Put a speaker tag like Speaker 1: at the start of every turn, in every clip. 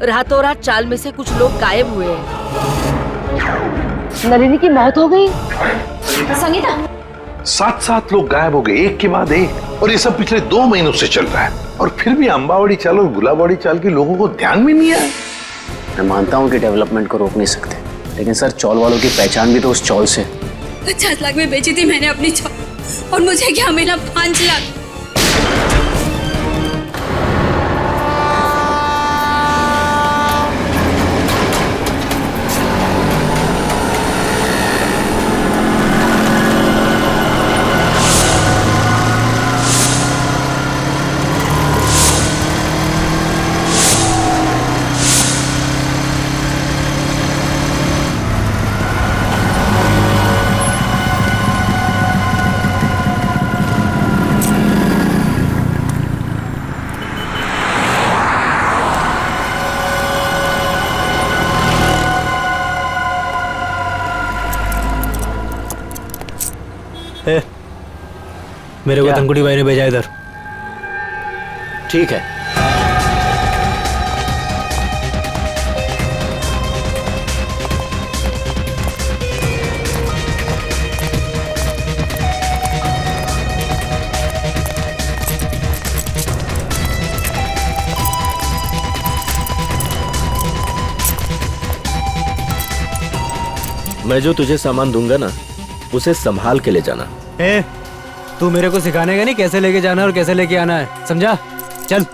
Speaker 1: रातों रात चाल में से कुछ लोग गायब हुए हैं।
Speaker 2: नलिनी की मौत हो गई।
Speaker 3: संगीता,
Speaker 4: 7 लोग गायब हो गए, एक के बाद एक, और ये सब पिछले 2 महीनों से चल रहा है। और फिर भी अंबावड़ी चाल और गुलाबवाड़ी चाल के लोगों को ध्यान में नहीं आया।
Speaker 5: मैं मानता हूँ कि डेवलपमेंट को रोक नहीं सकते, लेकिन सर चौल वालों की पहचान भी तो उस चौल से।
Speaker 3: 50 लाख में बेची थी मैंने अपनी चौल, और मुझे क्या मिला? 5 लाख।
Speaker 6: मेरे को धनकुटी भाई ने भेजा इधर।
Speaker 5: ठीक है,
Speaker 7: मैं जो तुझे सामान दूंगा ना, उसे संभाल के ले जाना।
Speaker 6: तू मेरे को सिखाने का नहीं कैसे लेके जाना और कैसे लेके आना है, समझा? चल।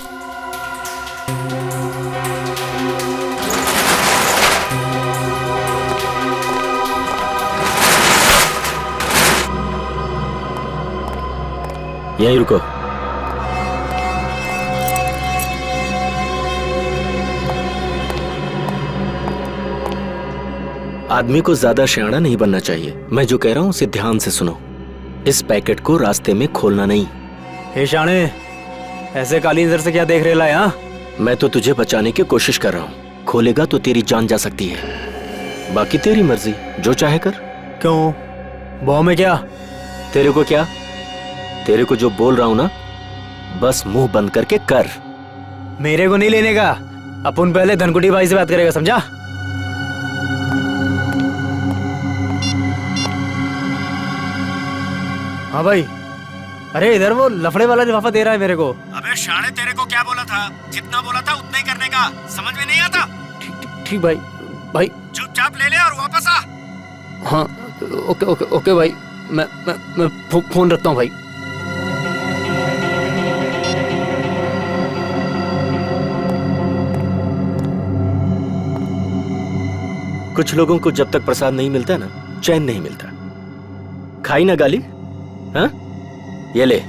Speaker 7: यहीं रुको। आदमी को ज्यादा शयाना नहीं बनना चाहिए। मैं जो कह रहा हूं उसे ध्यान से सुनो। इस पैकेट को रास्ते में खोलना नहीं।
Speaker 6: हे शाणे, ऐसे काली नजर से क्या देख रहे ला?
Speaker 7: मैं तो तुझे बचाने की कोशिश कर रहा हूँ। खोलेगा तो तेरी जान जा सकती है। बाकी तेरी मर्जी, जो चाहे कर।
Speaker 6: क्यों? बॉम्ब में क्या?
Speaker 7: तेरे को क्या? तेरे को जो बोल रहा हूँ ना, बस मुंह बंद करके कर।
Speaker 6: मेरे को नहीं लेने का। अपन पहले धनकुटी भाई से बात करेगा, समझा? हाँ भाई। अरे इधर वो लफड़े वाला लिफाफा दे रहा है मेरे को। अबे शाणे, तेरे को क्या बोला था? जितना बोला था उतना ही करने का। समझ में नहीं आता? ठीक भाई। भाई चुपचाप ले ले और वापस आ। हाँ ओके ओके ओके भाई। मैं फोन रखता हूँ भाई।
Speaker 7: कुछ लोगों को जब तक प्रसाद नहीं मिलता ना, चैन नहीं मिलता। खाई ना गाली? हाँ, ये ले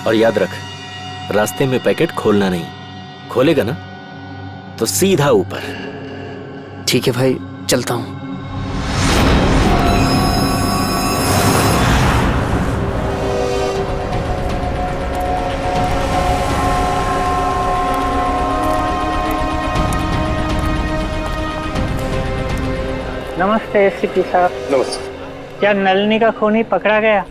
Speaker 7: और याद रख, रास्ते में पैकेट खोलना नहीं। खोलेगा ना तो सीधा ऊपर।
Speaker 5: ठीक है भाई, चलता हूँ।
Speaker 8: नमस्ते एसपी साहब।
Speaker 4: नमस्ते।
Speaker 8: क्या नलिनी का खूनी पकड़ा गया?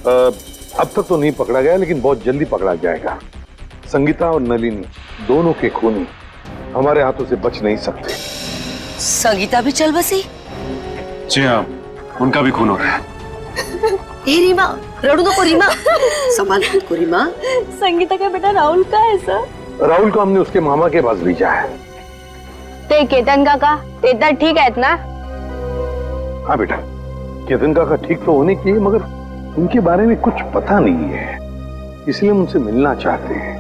Speaker 4: अब तक तो नहीं पकड़ा गया, लेकिन बहुत जल्दी पकड़ा जाएगा। संगीता और नलिनी दोनों के खूनी हमारे हाथों से बच नहीं सकते।
Speaker 1: संगीता भी चल बसी?
Speaker 9: जी हाँ, उनका भी खून हो रहा है।
Speaker 1: ए रीमा, रड़ू नको रीमा। संभाल खुद को रीमा।
Speaker 2: संगीता का बेटा राहुल का है सर?
Speaker 4: राहुल को हमने उसके मामा के पास भेजा है।
Speaker 2: ते केतन काका, ते ठीक है ना?
Speaker 4: हाँ बेटा, केतन काका ठीक तो होने की है, मगर उनके बारे में कुछ पता नहीं है, इसलिए हम उनसे मिलना चाहते हैं।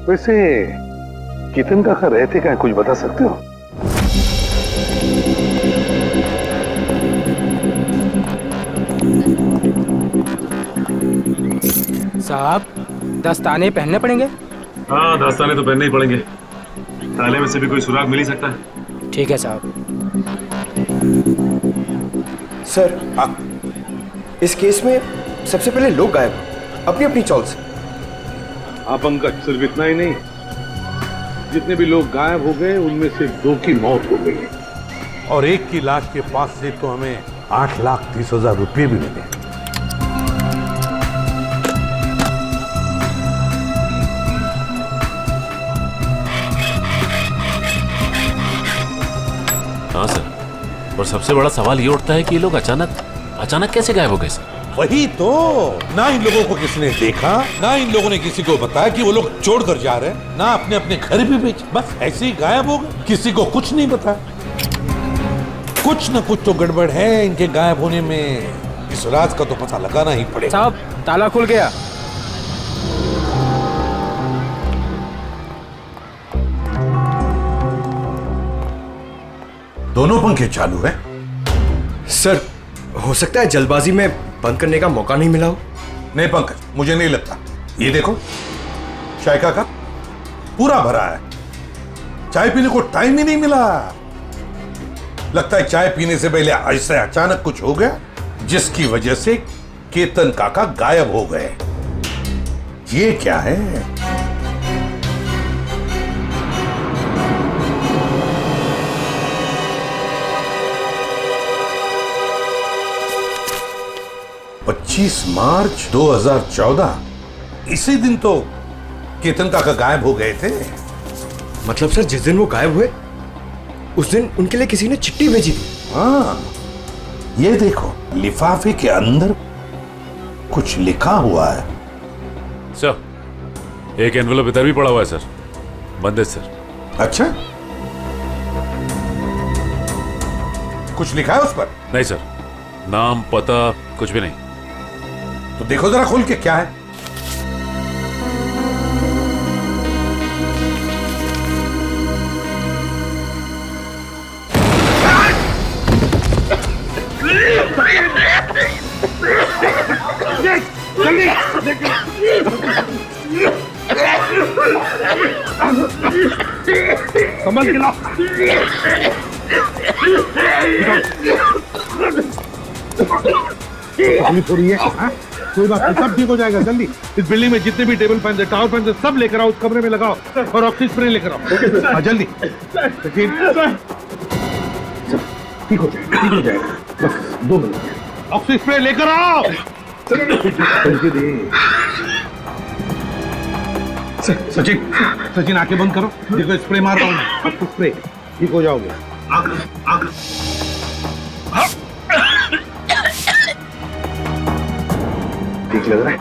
Speaker 4: वैसे केतन काका रहते क्या, कुछ बता सकते हो?
Speaker 6: साहब, दस्ताने पहनने पड़ेंगे?
Speaker 9: हाँ, दस्ताने तो पहनने ही पड़ेंगे। ताले में से भी कोई सुराग मिल ही सकता है।
Speaker 6: ठीक है साहब।
Speaker 10: सर, इस केस में सबसे पहले लोग गायब अपनी अपनी चौल से।
Speaker 4: हाँ पंकज, सिर्फ इतना ही नहीं, जितने भी लोग गायब हो गए उनमें से 2 की मौत हो गई और 1 की लाश के पास से तो हमें 8,30,000 रुपये भी मिले।
Speaker 9: और सबसे बड़ा सवाल ये उठता है कि ये लोग अचानक कैसे गायब हो गए सर?
Speaker 4: वही तो, ना इन लोगों को किसी ने देखा, ना इन लोगों ने किसी को बताया कि वो लोग छोड़कर जा रहे हैं, ना अपने अपने घर भी बेच, बस ऐसे ही गायब हो गए, किसी को कुछ नहीं बताया। कुछ न कुछ तो गड़बड़ है इनके गायब होने में, इस राज का तो पता लगाना ही पड़ेगा।
Speaker 6: साहब ताला खुल गया।
Speaker 4: दोनों पंखे चालू हैं?
Speaker 10: सर हो सकता है जल्दबाजी में बंद करने का मौका नहीं मिला हो।
Speaker 4: नहीं पंकज, मुझे नहीं लगता। ये देखो, चाय का कप पूरा भरा है, चाय पीने को टाइम ही नहीं मिला। लगता है चाय पीने से पहले ऐसे अचानक कुछ हो गया जिसकी वजह से केतन काका गायब हो गए। ये क्या है? मार्च 2014, इसी दिन तो केतन काका गायब हो गए थे।
Speaker 10: मतलब सर जिस दिन वो गायब हुए उस दिन उनके लिए किसी ने चिट्ठी भेजी थी।
Speaker 4: हाँ, ये देखो, लिफाफे के अंदर कुछ लिखा हुआ है।
Speaker 9: सर एक एनवेलप इधर भी पड़ा हुआ है सर, बंद है सर।
Speaker 4: अच्छा, कुछ लिखा है उस पर?
Speaker 9: नहीं सर, नाम पता कुछ भी नहीं।
Speaker 4: तो देखो जरा खोल के क्या है।
Speaker 9: संभल के लाओ।
Speaker 4: तकलीफ हो रही है? हाँ? कोई बात नहीं, सब ठीक हो जाएगा जल्दी। इस बिल्डिंग में जितने भी टेबल फैन है, टावर फैन है, सब लेकर आओ, उस कमरे में लगाओ और ऑक्सीजन स्प्रे लेकर आओ। हाँ जल्दी। ठीक हो जाएगा, ठीक हो जाएगा, बस 2 मिनट। ऑक्सीजन स्प्रे लेकर आओ। सचिन आंखें बंद करो, देखो स्प्रे मार रहा हूँ, आपको स्प्रे, ठीक हो जाओगे। ठीक लग रहा है?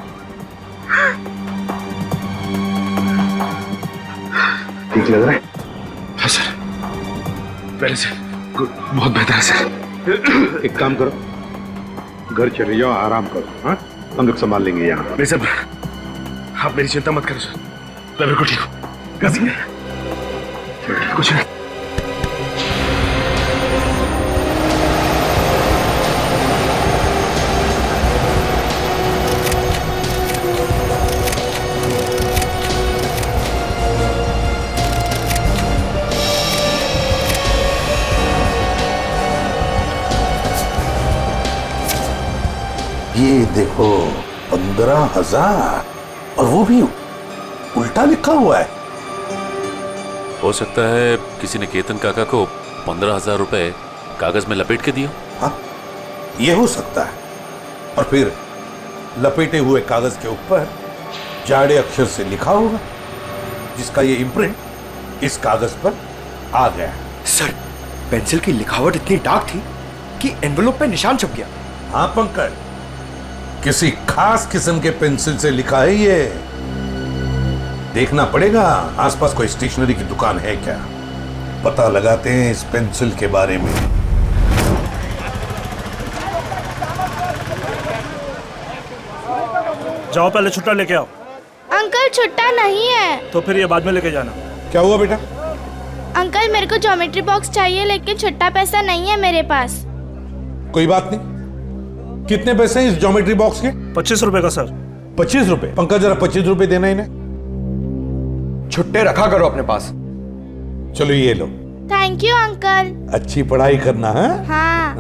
Speaker 4: ठीक लग रहा है?
Speaker 9: हाँ सर, पहले से बहुत बेहतर है सर।
Speaker 4: एक काम करो, घर चले जाओ, आराम करो। हाँ, हम लोग संभाल लेंगे यहाँ।
Speaker 9: नहीं सर, आप मेरी चिंता मत करो सर, मैं बिल्कुल ठीक हूँ। कुछ नहीं।
Speaker 4: ये देखो, 15,000, और वो भी उल्टा लिखा हुआ है।
Speaker 9: हो सकता है किसी ने केतन काका को 15,000 रुपए कागज में लपेट के दिया।
Speaker 4: हाँ, ये हो सकता है। और फिर लपेटे हुए कागज के ऊपर जाड़े अक्षर से लिखा होगा, जिसका ये इम्प्रिंट इस कागज पर आ गया।
Speaker 10: सर पेंसिल की लिखावट इतनी डार्क थी कि एनवेलप पे निशान छप गया।
Speaker 4: हाँ पंकज, किसी खास किस्म के पेंसिल से लिखा है ये। देखना पड़ेगा आसपास कोई स्टेशनरी की दुकान है क्या, पता लगाते हैं इस पेंसिल के बारे में।
Speaker 11: जाओ पहले छुट्टा लेके आओ।
Speaker 12: अंकल छुट्टा नहीं है।
Speaker 11: तो फिर ये बाद में लेके जाना।
Speaker 4: क्या हुआ बेटा?
Speaker 12: अंकल मेरे को ज्योमेट्री बॉक्स चाहिए, लेकिन छुट्टा पैसा नहीं है मेरे पास।
Speaker 4: कोई बात नहीं, कितने पैसे हैं इस ज्योमेट्री बॉक्स के?
Speaker 11: 25 रुपए का सर।
Speaker 4: 25 रुपए? पंकज जरा 25 रुपए देना इन्हें।
Speaker 10: छुट्टे रखा करो अपने पास।
Speaker 4: चलो ये लो।
Speaker 12: Thank you uncle.
Speaker 4: अच्छी पढ़ाई करना है।
Speaker 12: हाँ।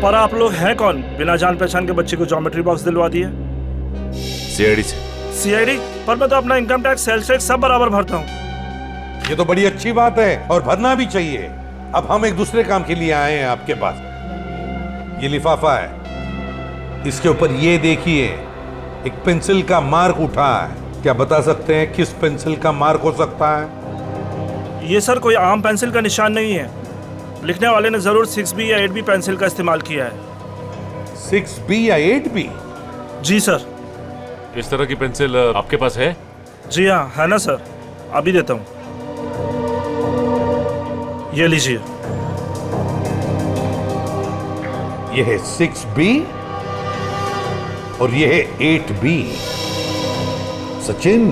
Speaker 11: पर आप लोग हैं कौन, बिना जान पहचान के बच्चे को ज्योमेट्री बॉक्स दिलवा दिए?
Speaker 9: सीआईडी से।
Speaker 11: सीआईडी? पर मैं तो अपना इनकम टैक्स, सेल्स टैक्स सब बराबर भरता हूँ।
Speaker 4: ये तो बड़ी अच्छी बात है और भरना भी चाहिए। अब हम एक दूसरे काम के लिए आए हैं आपके पास। ये लिफाफा है, इसके ऊपर ये देखिए, एक पेंसिल का मार्क उठा है। क्या बता सकते हैं किस पेंसिल का मार्क हो सकता है?
Speaker 11: ये सर कोई आम पेंसिल का निशान नहीं है, लिखने वाले ने जरूर 6B या 8B पेंसिल का इस्तेमाल किया है।
Speaker 4: 6B या 8B?
Speaker 11: जी सर।
Speaker 9: इस तरह की पेंसिल आपके पास है?
Speaker 11: जी हाँ, है ना सर, अभी देता हूँ। ये लीजिए।
Speaker 4: ये है 6B और ये है 8B। सचिन,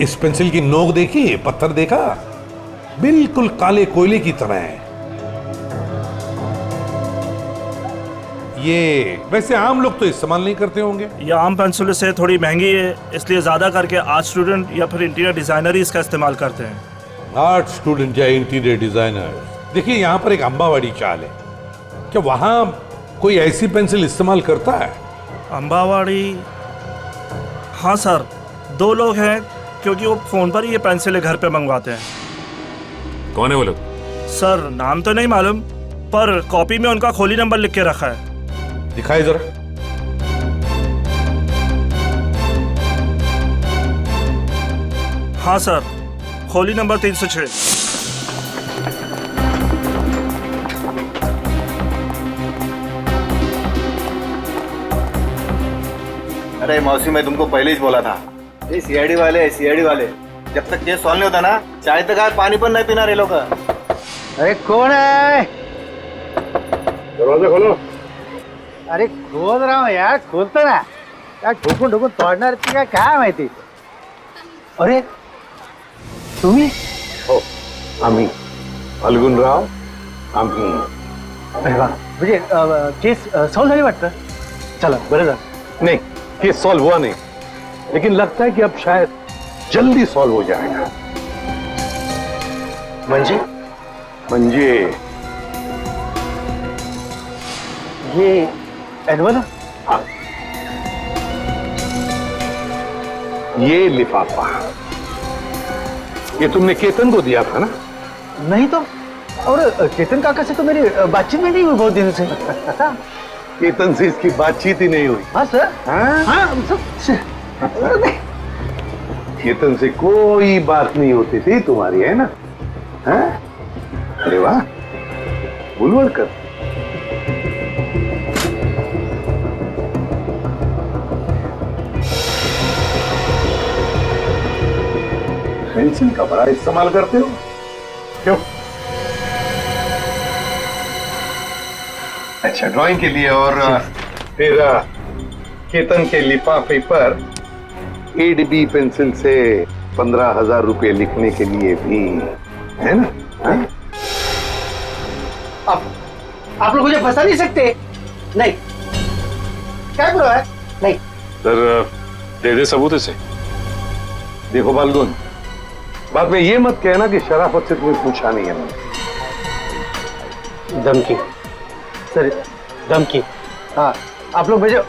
Speaker 4: इस पेंसिल की नोक देखी, पत्थर देखा, बिल्कुल काले कोयले की तरह है। ये वैसे आम लोग तो इस्तेमाल नहीं करते होंगे।
Speaker 11: ये आम पेंसिल से थोड़ी महंगी है, इसलिए ज्यादा करके आर्ट स्टूडेंट या फिर इंटीरियर डिजाइनर ही इसका इस्तेमाल करते हैं।
Speaker 4: आर्ट स्टूडेंट या इंटीरियर डिजाइनर। देखिए, यहाँ पर एक अंबावाड़ी चाल है, क्या वहां कोई ऐसी पेंसिल इस्तेमाल करता है?
Speaker 11: अंबावाड़ी? हाँ सर, 2 लोग हैं, क्योंकि वो फोन पर ही ये पेंसिलें घर पे मंगवाते हैं।
Speaker 9: कौन है वो लोग?
Speaker 11: सर नाम तो नहीं मालूम, पर कॉपी में उनका खोली नंबर लिख के रखा है।
Speaker 4: दिखाई जरा।
Speaker 11: हाँ सर, खोली नंबर 306।
Speaker 10: अरे मौसी, मैं तुमको पहले ही बोला था, ये सीआईडी वाले जब तक केस सॉल्व नहीं होता ना, चाय तक आज पानी पर नहीं पीना रे लोग।
Speaker 6: अरे कौन है?
Speaker 4: दरवाजा खोलो।
Speaker 6: अरे खोल रहा हूँ यार, खोलतो ना यार, ठोकून ठोकून तोडणार ती काय माहिती। अरे तुम्ही?
Speaker 4: हो, आम्ही फाल्गुनराव, आम्ही।
Speaker 6: अरे वा, म्हणजे केस सॉल्व झाली वाटतं। चला बरं झालं।
Speaker 4: नहीं, केस सॉल्व हुआ नहीं, लेकिन लगता है कि अब शायद जल्दी सॉल्व हो जाएगा। म्हणजे
Speaker 6: ये एनवलप?
Speaker 4: हाँ, ये लिफाफा, ये तुमने केतन को दिया था ना?
Speaker 6: नहीं तो, और केतन काका से तो मेरी बातचीत भी नहीं हुई बहुत दिनों से।
Speaker 4: केतन से इसकी बातचीत ही नहीं हुई।
Speaker 6: हाँ सर। हाँ
Speaker 4: केतन से कोई बात नहीं होती थी तुम्हारी, है ना? हाँ? अरे वाह, बुलवल कर। पेंसिल का बड़ा इस्तेमाल करते हो क्यों? अच्छा, ड्राइंग के लिए। और फिर केतन के लिफाफे पर 8B पेंसिल से 15,000 रुपए लिखने के लिए भी, है ना? हाँ?
Speaker 6: आप लोग मुझे फंसा नहीं सकते। नहीं, क्या बुरा है? नहीं
Speaker 9: सर, दे दे सबूत इसे।
Speaker 4: देखो फाल्गुन, बाद में ये मत कहना कि शराफत से तुम्हें पूछा नहीं है मैंने।
Speaker 6: धमकी सर, धमकी। हाँ, आप लोग मुझे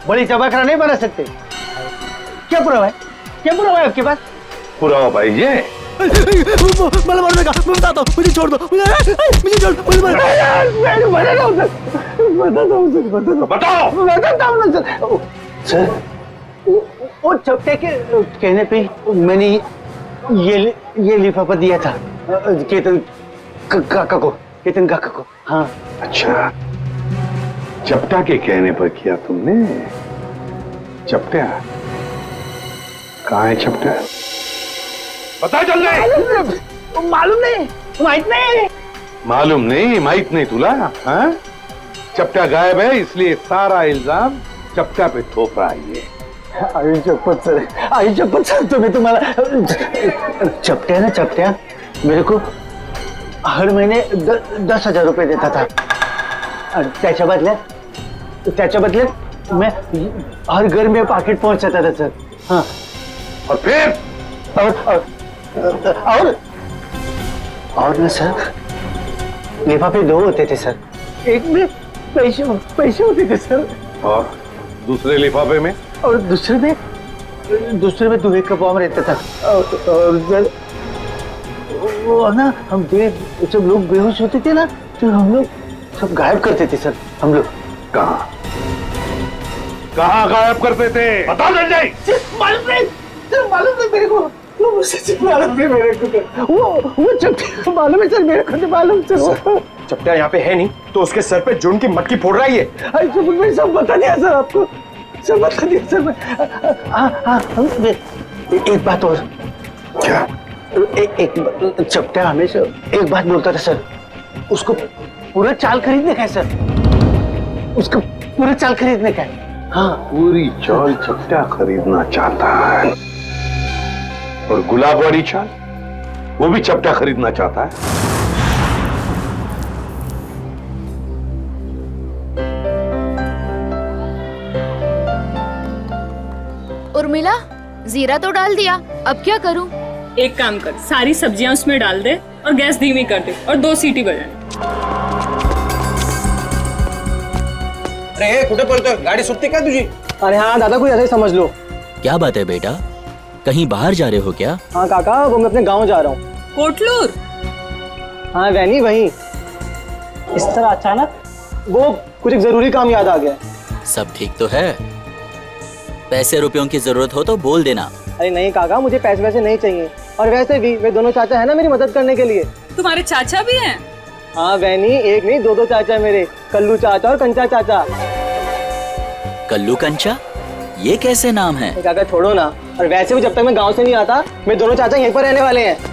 Speaker 6: बड़ी चबाखरा नहीं बना सकते। क्या पुरावा है? क्या पुरावा है आपके पास?
Speaker 4: पुरावा भाई ये
Speaker 6: मला मारने का, मैं बताता हूँ, मुझे छोड़ दो, मुझे छोड़, मुझे बताता हूँ सर। वो चपटे के कहने पे मैंने ये लिफाफा दिया था केतन काका को। हाँ।
Speaker 4: अच्छा, चपटा के कहने पर किया तुमने? चपटा कहाँ है? चपटा पता चल रहा?
Speaker 6: मालूम नहीं, माहित नहीं।
Speaker 4: माहित नहीं तुला? हाँ? चपटा गायब है, इसलिए सारा इल्जाम चपटा पे थोप रहा है ये।
Speaker 6: आई चप्पत सर, तुम्हें तुम्हारा चपटा मेरे को हर महीने 10,000 रुपए देता था, और त्याच्या बदल्यात मैं हर घर में पाकिट पहुंचाता था सर। हाँ,
Speaker 4: और फिर
Speaker 6: और ना सर, लिफाफे 2 होते थे सर, एक में पैसे होते थे सर,
Speaker 4: और दूसरे लिफाफे में?
Speaker 6: और दूसरे में दुहे का बॉम्ब रहता था। और सर वो ना, हम जब लोग बेहोश होते थे ना, तो हम लोग सब गायब करते थे सर। हम लोग
Speaker 4: कहाँ गायब करते थे? बता संजय।
Speaker 6: मालूम नहीं मेरे को। वो सच मालूम है मेरे को, वो चपटा मालूम है सर, मेरे को तो मालूम सर।
Speaker 10: चपटा यहाँ पे है नहीं तो उसके सर पे जुन की मटकी फोड़ रहा है ये।
Speaker 6: मैं सब बता दिया सर आपको, सब बता दिया सर मैं। हाँ, एक बात और।
Speaker 10: क्या?
Speaker 6: एक चपटा हमेशा एक बात बोलता था सर, उसको पूरा चाल खरीदने का है सर, उसको पूरा चाल खरीदने का है।
Speaker 4: हाँ, पूरी चाल चपटा खरीदना चाहता है, और गुलाब वाली चाल वो भी चपटा खरीदना चाहता है।
Speaker 12: उर्मिला, जीरा तो डाल दिया, अब क्या करूं?
Speaker 3: एक काम कर, सारी सब्जियां उसमें डाल दे और गैस धीमी कर दे और 2 सीटी बजाए।
Speaker 6: अरे कुठे पळतोय, गाडी सुटते क्या तुझी? अरे हाँ दादा, कोई ऐसे ही समझ लो।
Speaker 7: क्या बात है बेटा, कहीं बाहर जा रहे हो क्या?
Speaker 6: हाँ काका, वो मैं अपने गांव जा रहा हूँ।
Speaker 3: कोटलूर?
Speaker 6: हाँ वैनी, वही। इस तरह अचानक वो कुछ एक जरूरी काम याद आ गया।
Speaker 7: सब ठीक तो है? पैसे रुपयों की जरूरत हो तो बोल देना।
Speaker 6: अरे नहीं काका, मुझे पैसे वैसे नहीं चाहिए, और वैसे भी वे दोनों चाचा है ना मेरी मदद करने के लिए।
Speaker 3: तुम्हारे चाचा भी हैं?
Speaker 6: हाँ वैनी, एक नहीं 2 चाचा मेरे, कल्लू चाचा और कंचा चाचा।
Speaker 7: कल्लू कंचा, ये कैसे नाम है?
Speaker 6: काका छोड़ो ना, और वैसे भी जब तक मैं गांव से नहीं आता मेरे दोनों चाचा यहीं पर रहने वाले हैं।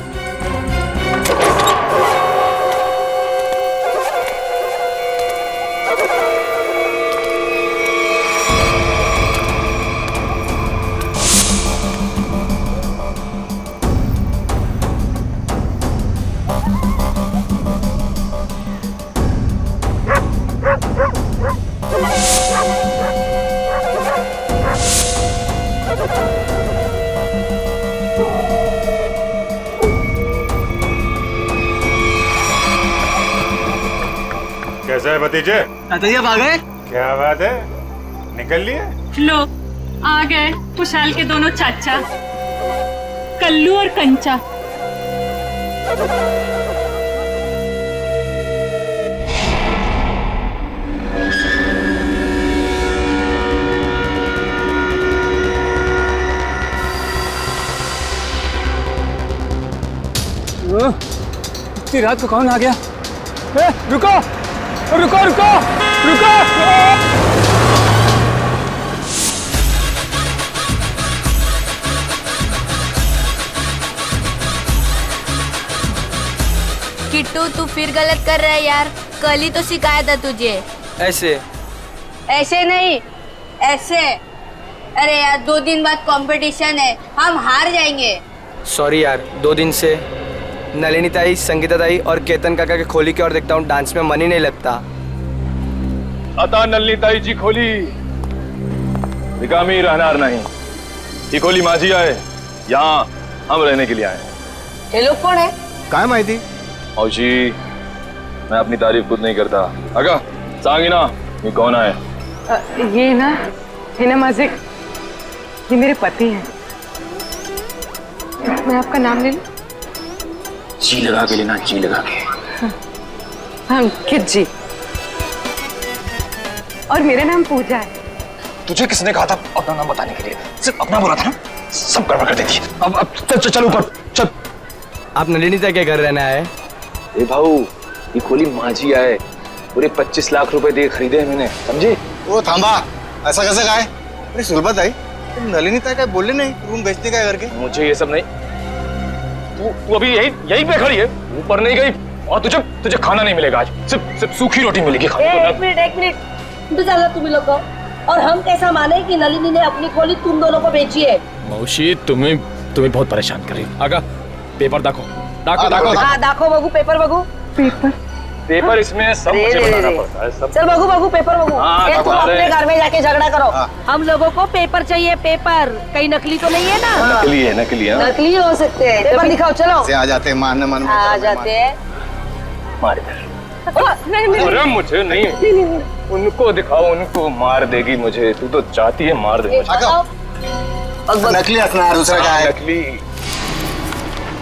Speaker 10: कैसा है भतीजे?
Speaker 6: चाचा आ गए?
Speaker 10: क्या बात है, निकल लिए?
Speaker 3: लो, आ गए खुशहाल के दोनों चाचा, कल्लू और कंचा।
Speaker 6: इतनी रात को कौन आ गया? रुको रुको रुको रुको!
Speaker 12: किट्टू, तू फिर गलत कर रहा है यार, कल ही तो सिखाया था तुझे।
Speaker 6: ऐसे
Speaker 2: ऐसे नहीं, ऐसे। अरे यार 2 दिन बाद कंपटीशन है, हम हार जाएंगे।
Speaker 6: सॉरी यार, 2 दिन से नलिनी ताई, संगीता ताई और केतन काका के खोली की ओर देखता हूँ, डांस में मन ही नहीं लगता।
Speaker 10: आता नलिनी ताई जी खोली, निकामी रहनार नहीं। ये खोली माझी आए, यहाँ हम रहने के लिए आए।
Speaker 2: ये लोग कौन है?
Speaker 10: काय माहिती? औजी, मैं अपनी तारीफ खुद नहीं करता। अगा सांगी ना, ये कौन है?
Speaker 2: ये ना माझे, ये मेरे पति हैं। मैं आपका नाम ले लूं?
Speaker 5: जी लगा के लेना, जी लगा के।
Speaker 2: हाँ, अंकित जी। और मेरा नाम पूजा है।
Speaker 10: तुझे किसने कहा था अपना नाम बताने के लिए? सिर्फ अपना बोला था ना, सब गड़बड़ कर देती। अब चल ऊपर चल।
Speaker 6: आप नलिनी ताई के घर रहने आए?
Speaker 10: ए भाऊ, ये खोली माझी आए, पूरे 25 लाख रुपए दे खरीदे हैं मैंने, समझे?
Speaker 13: वो थांबा, ऐसा कैसे कहा है? अरे सुलभा ताई, तुम नलिनी ताई का बोले नहीं रूम बेचने का करके?
Speaker 10: मुझे ये सब नहीं, तू अभी यही पे खड़ी है, ऊपर नहीं गई, और तुझे खाना नहीं मिलेगा आज, सिर्फ सूखी रोटी मिलेगी खाने को।
Speaker 2: एक मिनट, तो चलो तुम लोग को, और हम कैसा माने कि नलिनी ने अपनी खोली तुम दोनों को बेची है?
Speaker 10: मौसी, तुम्हें बहुत परेशान कर रही है। आगा पेपर दाखो।
Speaker 2: हाँ दाखो बगू, पेपर बगू।
Speaker 10: पेपर इसमें सब मुझे बताना पड़ता है सब।
Speaker 2: चल बगू पेपर बगू।
Speaker 10: हाँ,
Speaker 2: तुम अपने घर में जाके झगड़ा करो। हम लोगों को पेपर चाहिए, पेपर। कहीं नकली तो नहीं है ना?
Speaker 10: नकली है,
Speaker 2: नकली हो सकते हैं। पेपर दिखाओ, चलो।
Speaker 13: से आ जाते हैं मारने
Speaker 2: आ जाते हैं।
Speaker 10: अरे मुझे नहीं, उनको दिखाओ, उनको मार देगी मुझे। तू तो चाहती है मार दे मुझे।
Speaker 13: नकली हंसना है, दूसरा क्या है?
Speaker 10: नकली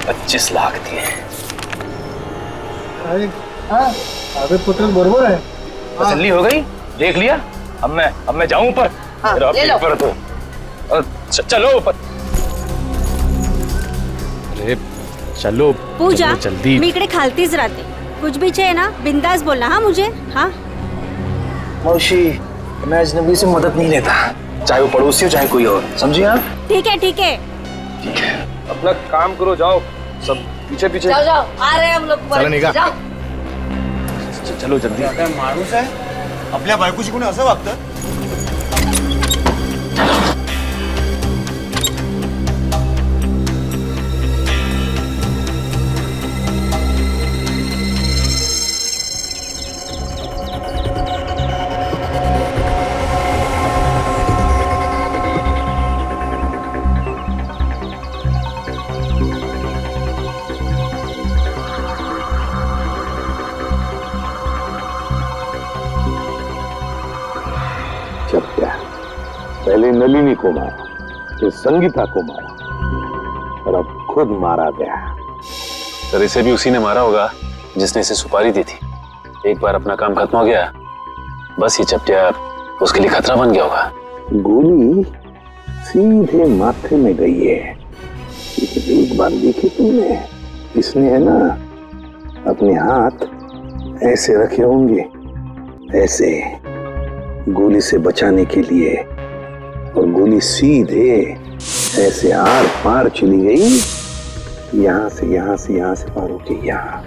Speaker 10: 25 लाख दिए।
Speaker 6: अबे पुत्र बरोबर है।
Speaker 10: तसल्ली हो गई, देख लिया। अब मैं जाऊं ऊपर?
Speaker 2: ले लो।
Speaker 10: तो चलो ऊपर।
Speaker 6: अरे चलो
Speaker 14: पूजा
Speaker 6: चलो जल्दी.
Speaker 14: मी इकडे खालतीच राहते. कुछ भी चाहिए ना बिंदास बोलना हाँ मुझे. हाँ
Speaker 13: मौसी मैं अजनबी से मदद नहीं लेता, चाहे वो पड़ोसी हो चाहे कोई और, समझिए आप?
Speaker 14: ठीक है ठीक है.
Speaker 13: अपना काम करो, जाओ सब पीछे पीछे.
Speaker 2: जाओ जाओ आ रहे हैं हम लोग.
Speaker 13: चला निघा.
Speaker 2: जाओ.
Speaker 13: चलो जल्दी. काय माणूस आहे आपल्या बायकोशी कोणी असं वागतं?
Speaker 4: पहले नलिनी को मारा, फिर संगीता को मारा और अब खुद मारा गया.
Speaker 5: सर इसे भी उसी ने मारा होगा जिसने इसे सुपारी दी थी. एक बार अपना काम खत्म हो गया, बस ये चपटिया उसके लिए खतरा बन गया होगा.
Speaker 4: गोली सीधे माथे में गई है. एक बार देखी तुमने, इसने है ना अपने हाथ ऐसे रखे होंगे, ऐसे गोली से बचाने के लिए, और गोली सीधे ऐसे आर पार चली गई, यहां से पार होके यहाँ.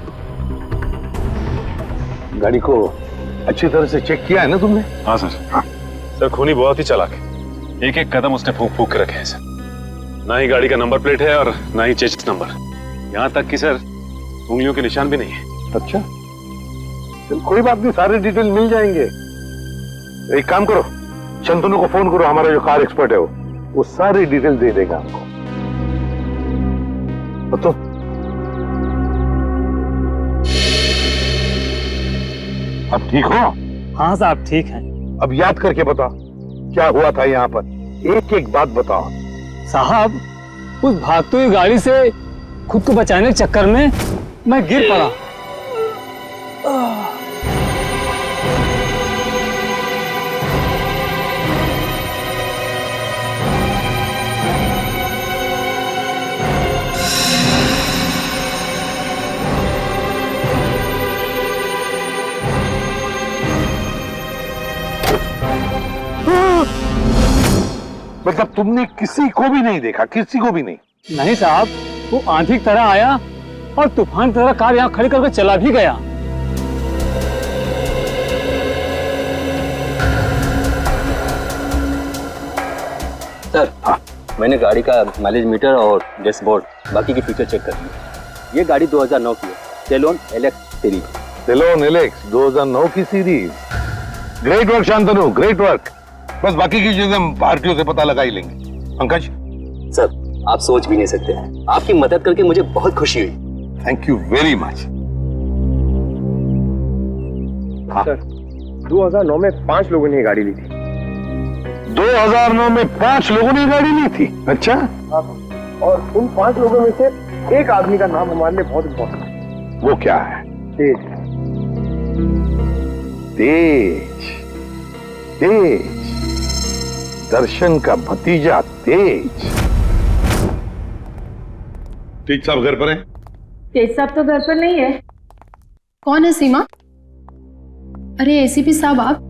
Speaker 4: गाड़ी को अच्छी तरह से चेक किया है ना तुमने?
Speaker 15: हाँ सर. हाँ सर, खूनी बहुत ही चालाक है. एक एक कदम उसने फूंक फूंक के रखे हैं सर. ना ही गाड़ी का नंबर प्लेट है और ना ही चेसिस नंबर. यहाँ तक कि सर उंगलियों के निशान भी नहीं है.
Speaker 4: अच्छा चल कोई बात नहीं, सारे डिटेल मिल जाएंगे. एक काम करो, शंतनु को फोन करो, हमारा जो कार एक्सपर्ट है वो सारी डिटेल दे देगा हमको. तो अब ठीक हो?
Speaker 8: हाँ साहब ठीक है.
Speaker 4: अब याद करके बताओ क्या हुआ था यहाँ पर, एक एक बात बताओ.
Speaker 16: साहब उस भागती हुई गाड़ी से खुद को बचाने के चक्कर में मैं गिर पड़ा.
Speaker 4: मतलब तुमने किसी को भी नहीं देखा? किसी को भी नहीं?
Speaker 16: नहीं साहब, वो आंधी की तरह आया और तूफान की तरह कार यहाँ खड़ी करके चला भी गया.
Speaker 5: सर हाँ, मैंने गाड़ी का माइलेज मीटर और डैशबोर्ड बाकी की फीचर चेक कर ली. ये गाड़ी 2009 की है, सेलोन एलेक्स सीरीज.
Speaker 4: सेलोन एलेक्स 2009 की series. Great work Shantanu, great work. बस बाकी की चीजें हम भारतीयों से पता लगा ही लेंगे. पंकज
Speaker 5: सर आप सोच भी नहीं सकते, आपकी मदद करके मुझे बहुत खुशी हुई.
Speaker 4: Thank you very much.
Speaker 13: Sir 2009 में 5 लोगों ने गाड़ी ली थी.
Speaker 4: 2009 में 5 लोगों ने गाड़ी ली थी? अच्छा.
Speaker 13: और उन 5 लोगों में से एक आदमी का नाम हमारे लिए बहुत इम्पोर्टेंट है.
Speaker 4: वो क्या है?
Speaker 13: तेज.
Speaker 4: तेज. तेज, दर्शन का भतीजा तेज. तेज साहब घर पर हैं?
Speaker 17: तेज साहब तो घर पर नहीं है. कौन है सीमा? अरे एसीपी साहब आप?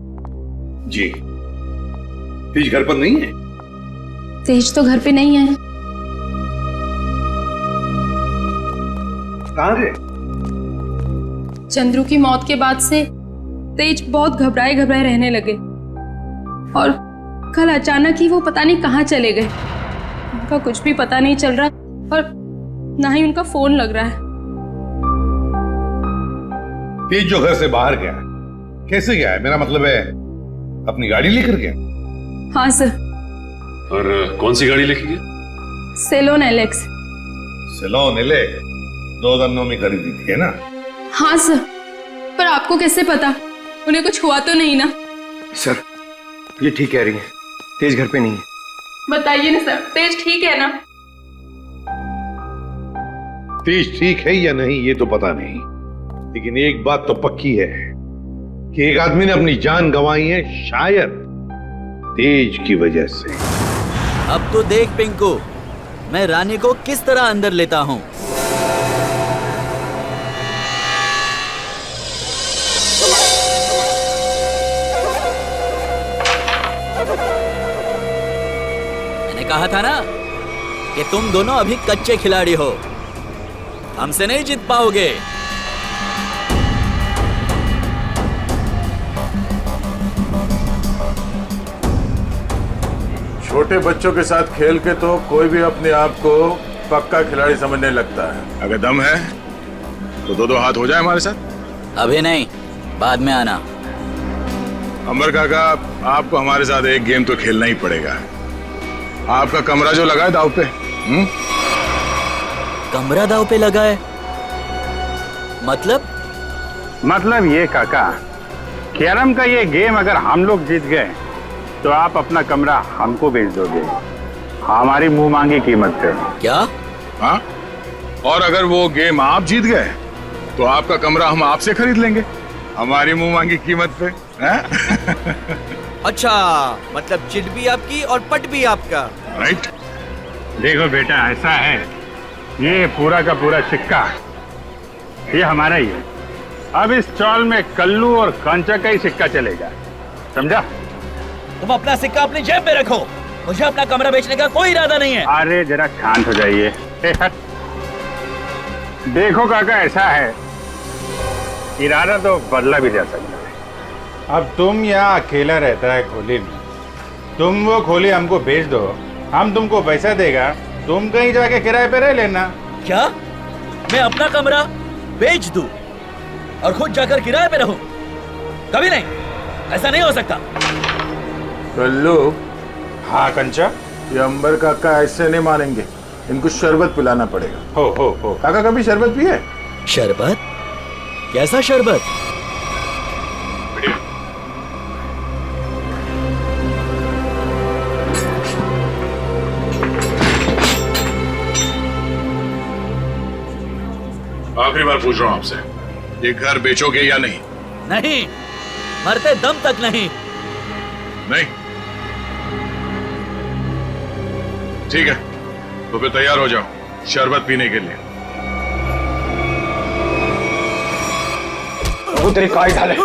Speaker 4: जी. तेज घर पर नहीं है?
Speaker 17: तेज तो घर पे नहीं है.
Speaker 4: कहाँ गए?
Speaker 17: चंद्रू की मौत के बाद से तेज बहुत घबराए घबराए रहने लगे और कल अचानक ही वो पता नहीं कहाँ चले गए. उनका कुछ भी पता नहीं चल रहा और ना ही उनका फोन लग रहा है.
Speaker 4: तेज जो घर से बाहर गया कैसे गया है? मेरा मतलब है अपनी गाड़ी लेकर गया?
Speaker 17: हाँ सर.
Speaker 9: और कौन सी गाड़ी लेके गया?
Speaker 17: Salon Alex.
Speaker 4: सेलोन एलेक्स 2009 में खरीदी थी है ना?
Speaker 17: हाँ सर, पर आपको कैसे पता? उन्हें कुछ हुआ तो नहीं ना?
Speaker 13: सर ये ठीक कह रही है, तेज घर पे नहीं है.
Speaker 17: बताइए ना सर, तेज ठीक है ना?
Speaker 4: तेज ठीक है या नहीं ये तो पता नहीं, लेकिन एक बात तो पक्की है कि एक आदमी ने अपनी जान गंवाई है, शायद तेज की वजह से.
Speaker 6: अब तो देख पिंकू,
Speaker 7: मैं रानी को किस तरह अंदर लेता हूँ। मैंने कहा था ना कि तुम दोनों अभी कच्चे खिलाड़ी हो, हमसे नहीं जीत पाओगे।
Speaker 18: छोटे बच्चों के साथ खेल के तो कोई भी अपने आप को पक्का खिलाड़ी समझने लगता है।
Speaker 15: अगर दम है तो दो हाथ हो जाए हमारे साथ।
Speaker 7: अभी नहीं, बाद में आना।
Speaker 15: अंबर काका, आपको हमारे साथ एक गेम तो खेलना ही पड़ेगा। आपका कमरा जो लगा है दाव पे।
Speaker 7: कमरा दाव पे लगा है?
Speaker 19: मतलब ये काका, कैरम का ये गेम अगर हम लोग जीत गए तो आप अपना कमरा हमको बेच दोगे, हमारी मुंह मांगी कीमत पे।
Speaker 7: क्या?
Speaker 15: हाँ, और अगर वो गेम आप जीत गए तो आपका कमरा हम आपसे खरीद लेंगे, हमारी मुंह मांगी कीमत पे।
Speaker 6: अच्छा, मतलब चिट भी आपकी और पट भी आपका।
Speaker 15: राइट।
Speaker 19: देखो बेटा, ऐसा है, ये पूरा का पूरा सिक्का ये हमारा ही है। अब इस चौल में कल्लू और कांचा का ही सिक्का चलेगा, समझा?
Speaker 7: तुम अपना सिक्का अपनी जेब में रखो, मुझे अपना कमरा बेचने का कोई इरादा नहीं है।
Speaker 19: अरे जरा शांत हो जाइए। देखो काका, ऐसा है, इरादा तो बदला भी जा सकता है।
Speaker 18: अब तुम यहाँ अकेला रहता है खोली में, तुम वो खोली हमको बेच दो, हम तुमको पैसा देगा, तुम कहीं जाके किराए पे रह लेना।
Speaker 7: क्या मैं अपना कमरा बेच दूं और खुद जाकर किराए पे रहूं? कभी नहीं, ऐसा नहीं हो सकता।
Speaker 18: कल्लू। हाँ कंचा, ये अंबर काका ऐसे नहीं मानेंगे, इनको शरबत पिलाना पड़ेगा। हो काका कभी शरबत पिए?
Speaker 7: शरबत? कैसा शरबत?
Speaker 15: आखिरी बार पूछ रहा हूं आपसे, ये घर बेचोगे या नहीं?
Speaker 7: नहीं, मरते दम तक नहीं।
Speaker 15: नहीं? ठीक है, तो फिर तैयार हो जाओ शरबत पीने के लिए।
Speaker 19: वो तेरी काय ढाले।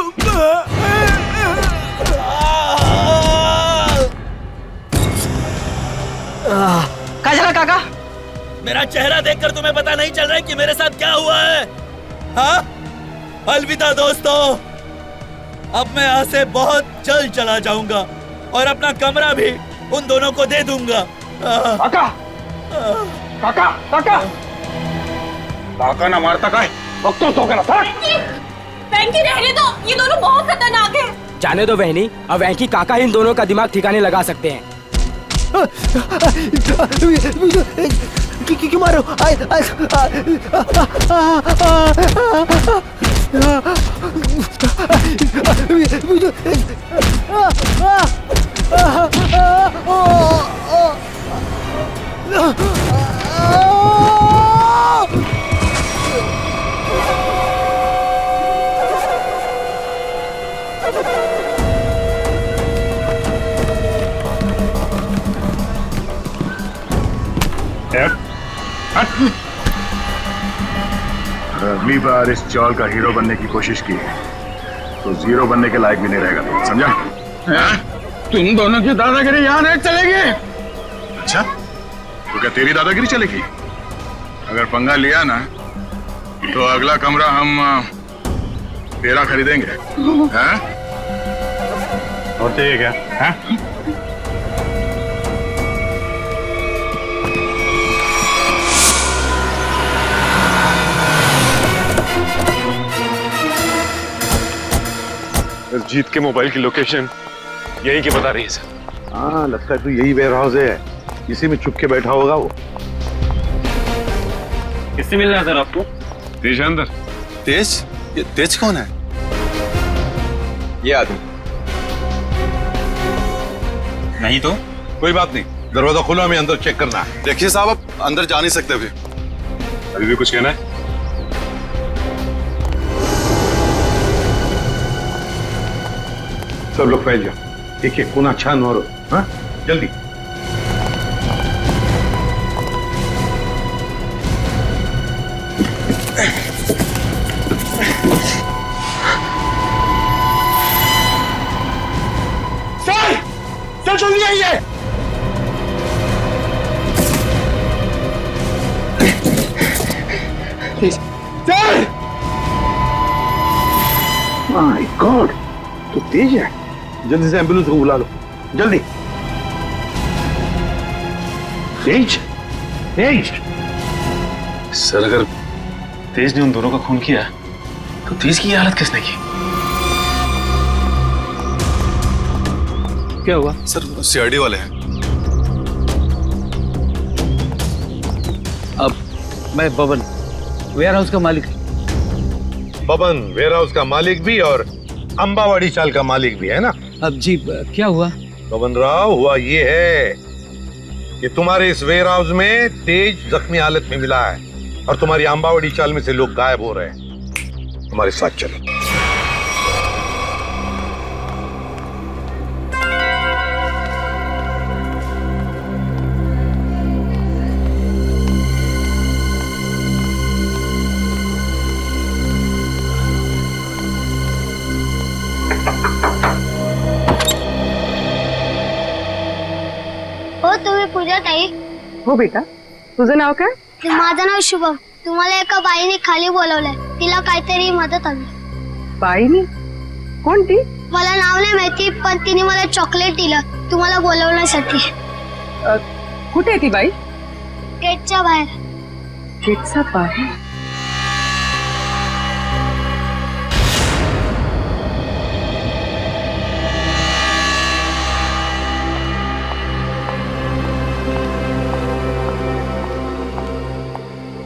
Speaker 6: क्या चला काका?
Speaker 7: मेरा चेहरा देखकर तुम्हें पता नहीं चल रहा है कि मेरे साथ क्या हुआ है? हाँ? अलविदा दोस्तों, अब मैं यहाँ से बहुत जल्द चला जाऊंगा और अपना कमरा भी उन दोनों को दे दूंगा।
Speaker 19: काका, काका, काका, काका ना मारता का है, वक्तों तो करा था।
Speaker 20: वेंकी रहने दो, ये दोनों बहुत खतरनाक है।
Speaker 6: जाने दो बहनी, अब वेंकी काका इन दोनों का दिमाग ठिकाने लगा सकते हैं। क्यों मारो?
Speaker 15: अगली बार इस चौल का हीरो बनने की कोशिश की तो जीरो बनने के लायक भी नहीं रहेगा, समझा?
Speaker 19: तुम दोनों की दादागिरी यहाँ नहीं चलेगी।
Speaker 15: अच्छा, तो क्या तेरी दादागिरी चलेगी? अगर पंगा लिया ना तो अगला कमरा हम तेरा खरीदेंगे। हैं?
Speaker 19: और चाहिए क्या? हैं?
Speaker 15: इस जीत के मोबाइल की लोकेशन यही की बता रही है सर।
Speaker 4: हाँ, लगता है तो यही वेयर हाउस है, इसी में छुप के बैठा होगा वो।
Speaker 16: किससे मिलना है सर आपको?
Speaker 15: तेज अंदर।
Speaker 13: तेज? ये तेज कौन है? ये आदमी
Speaker 10: नहीं तो
Speaker 4: कोई बात नहीं, दरवाजा खोलो, हमें अंदर चेक करना है।
Speaker 13: देखिए साहब, आप अंदर जा नहीं सकते अभी।
Speaker 15: अभी भी कुछ कहना है?
Speaker 4: सब लोग फैल जाओ, एक एक कोना छान मारो। हाँ, जल्दी।
Speaker 18: चल जल्दी आइए। चल।
Speaker 4: माय गॉड, तो तेज है। जल्दी से एम्बुलेंस को बुला लो, जल्दी। तेज, तेज।
Speaker 15: सर अगर तेज ने उन दोनों का खून किया तो तेज की ये हालत किसने की?
Speaker 6: क्या हुआ?
Speaker 13: सर सीआईडी वाले हैं।
Speaker 6: अब मैं बबन, वेयर हाउस का मालिक।
Speaker 4: बबन वेयर हाउस का मालिक भी और अंबावाड़ी चाल का मालिक भी है ना?
Speaker 6: अब जी क्या हुआ?
Speaker 4: बबन राव, हुआ ये है कि तुम्हारे इस वेयर हाउस में तेज जख्मी हालत में मिला है और तुम्हारी अंबावाड़ी चाल में से लोग गायब हो रहे हैं। हमारे साथ चलो।
Speaker 12: हो तुम्ही पूजा ताई?
Speaker 21: हो बेटा, तुझं नाव काय?
Speaker 12: माझं नाव शुभम. तुम्हाला एका बाईने खाली बोलवलंय, तिला काहीतरी मदत हवी.
Speaker 21: बाईनी? कोणती?
Speaker 12: मला नाव नाही माहिती, पण तिने मला चॉकलेट दिलं तुम्हाला बोलवण्यासाठी.
Speaker 21: कुठे आहे ती बाई?
Speaker 12: गेटच्या बाहेर.
Speaker 21: गेटच्या बाहेर?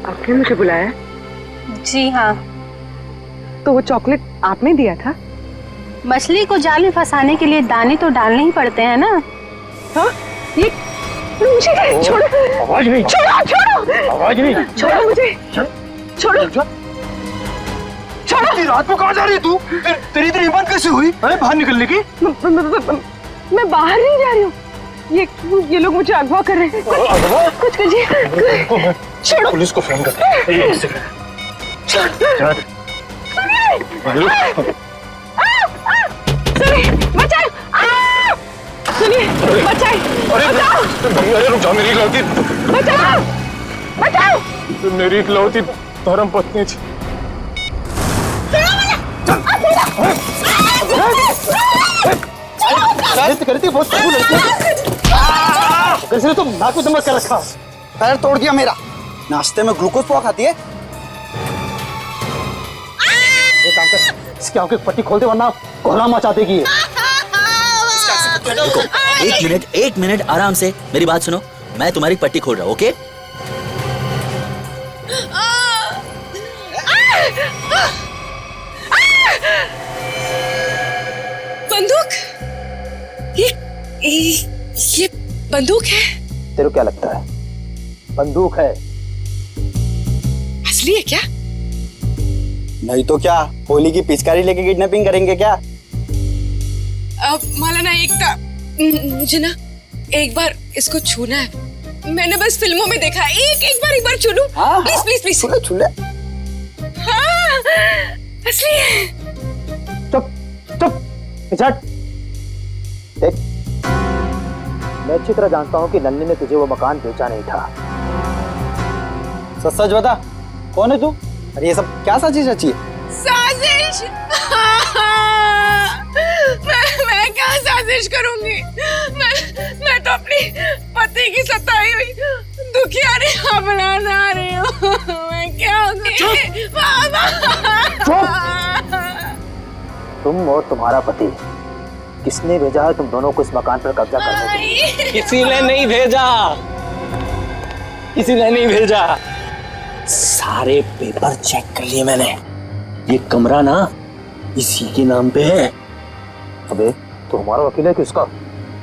Speaker 21: आपने मुझे बुलाया?
Speaker 14: जी हाँ।
Speaker 21: तो वो चॉकलेट आपने दिया था?
Speaker 14: मछली को जाल में फंसाने के लिए दाने तो डालने ही पड़ते हैं ना।
Speaker 21: हाँ? ये मुझे छोड़ो।
Speaker 18: आवाज नहीं।
Speaker 21: छोड़ो छोड़ो।
Speaker 18: आवाज नहीं।
Speaker 21: छोड़ो मुझे। छोड़ो।
Speaker 18: इतनी रात को कहाँ जा रही है तू? तेरी इतनी हिम्मत कैसे हुई? अरे बाहर निकलने की?
Speaker 21: मैं बाहर नहीं जा रही हूँ। ये लोग मुझे अगवा कर रहे हैं। कुछ कीजिए। छोड़ो।
Speaker 18: पुलिस को फोन कर। एक सेकंड।
Speaker 21: सुनिए, बचाओ! सुनिए, बचाओ!
Speaker 18: अरे रुक जाओ, मेरी गलती।
Speaker 21: बचाओ! बचाओ!
Speaker 18: मेरी इकलौती धर्म पत्नी थी।
Speaker 13: करती बहुत कैसे तुम नाक में दमक कर रखा, पैर तोड़ दिया मेरा। नाश्ते में ग्लूकोज पोहा खाती है। एक काम कर, इसकी आंखें पट्टी खोल दे वरना कोहरा मचा देगी।
Speaker 7: एक मिनट आराम से मेरी बात सुनो। मैं तुम्हारी पट्टी खोल रहा हूँ, ओके?
Speaker 21: बंदूक? ये बंदूक है?
Speaker 13: तेरे को क्या लगता है? बंदूक है।
Speaker 21: असली है क्या?
Speaker 13: नहीं तो क्या, होली की पिचकारी लेके किडनैपिंग करेंगे क्या?
Speaker 21: अब माला ना मुझे ना एक बार इसको छूना है। मैंने बस फिल्मों में देखा है। एक बार छू लूं? Please please please.
Speaker 13: छूले।
Speaker 21: हाँ, असली है।
Speaker 13: चुप। देख, मैं अच्छी तरह जानता हूँ कि नन्नी ने तुझे वो मकान बेचा नहीं था। सच बता, कौन है तू? अरे ये सब क्या साजिश रची है?
Speaker 21: साजिश? मैं क्या साजिश करूंगी? मैं तो अपनी पति की सताई हुई दुखियारी अपना रही हूँ। मैं क्या
Speaker 13: तुम और तुम्हारा पति, किसने भेजा है तुम दोनों को इस मकान पर कब्जा करने के लिए?
Speaker 7: किसी ने नहीं भेजा। सारे पेपर चेक कर लिए मैंने। ये कमरा ना इसी के नाम पे है।
Speaker 13: अबे तो हमारा वकील है किसका?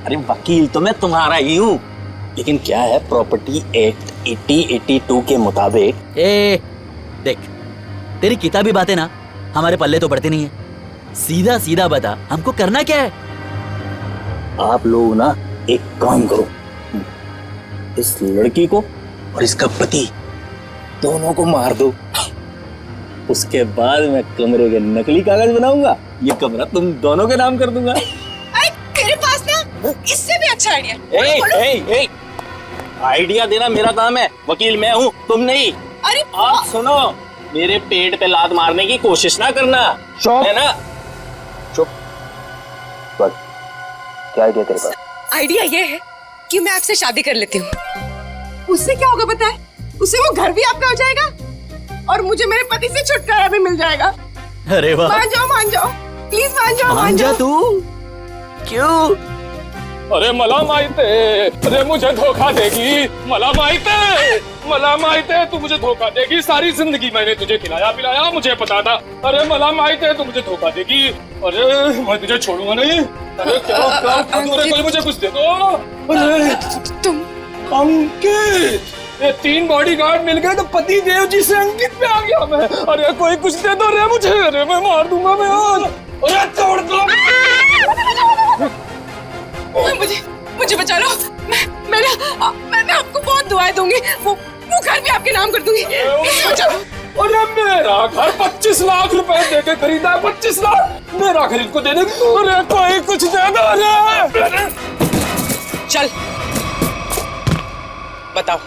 Speaker 7: अरे वकील तो मैं तुम्हारा ही हूँ, लेकिन क्या है, प्रॉपर्टी एक्ट 8082 के मुताबिक। देख, तेरी किताबी बातें ना हमारे पल्ले तो पड़ती नहीं है। सीधा सीधा बता, हमको करना क्या है?
Speaker 13: आप लोग ना एक काम करो, इस लड़की को और इसका पति दोनों को मार दो। उसके बाद मैं कमरे के नकली कागज बनाऊंगा, ये कमरा तुम दोनों के नाम कर दूंगा।
Speaker 21: तेरे पास ना इससे भी अच्छा आइडिया।
Speaker 13: आइडिया देना मेरा काम है, वकील मैं हूँ, तुम नहीं।
Speaker 21: अरे
Speaker 13: आप सुनो, मेरे पेट पे लात मारने की कोशिश ना करना, है ना?
Speaker 5: चुप। क्या आइडिया तेरे पास?
Speaker 21: आइडिया ये है कि मैं आपसे शादी कर लेती हूँ। उससे क्या होगा पता है? उससे वो घर भी आपका हो जाएगा और मुझे मेरे पति से छुटकारा भी मिल जाएगा।
Speaker 7: अरे वाह,
Speaker 21: मान जाओ प्लीज, मान जाओ।
Speaker 7: तू क्यों?
Speaker 19: अरे मला माहित है, अरे मुझे धोखा देगी। मला माहित है तू मुझे धोखा देगी। सारी जिंदगी मैंने तुझे खिलाया पिलाया, मुझे पता था। अरे मला माहित है तू मुझे धोखा देगी। अरे मैं तुझे छोड़ूंगा नहीं। अरे क्या कोई मुझे कुछ दे दो। अरे
Speaker 21: तुम
Speaker 19: अंकित, ये 3 बॉडीगार्ड मिल गए तो पति देव जी से अंकित पे आ गया मैं। अरे कोई कुछ दे दो रे मुझे। अरे मैं मार दूंगा मैं आज। अरे छोड़ दो मुझे बचा लो। मैं आपको बहुत दुआएं दूंगी। वो घर भी आपके नाम कर दूंगी। अरे मेरा घर 25 लाख रुपए देके खरीदा है। 25 लाख मेरा घर इनको दे दे। अरे कोई कुछ दे दो। अरे
Speaker 21: चल बताओ,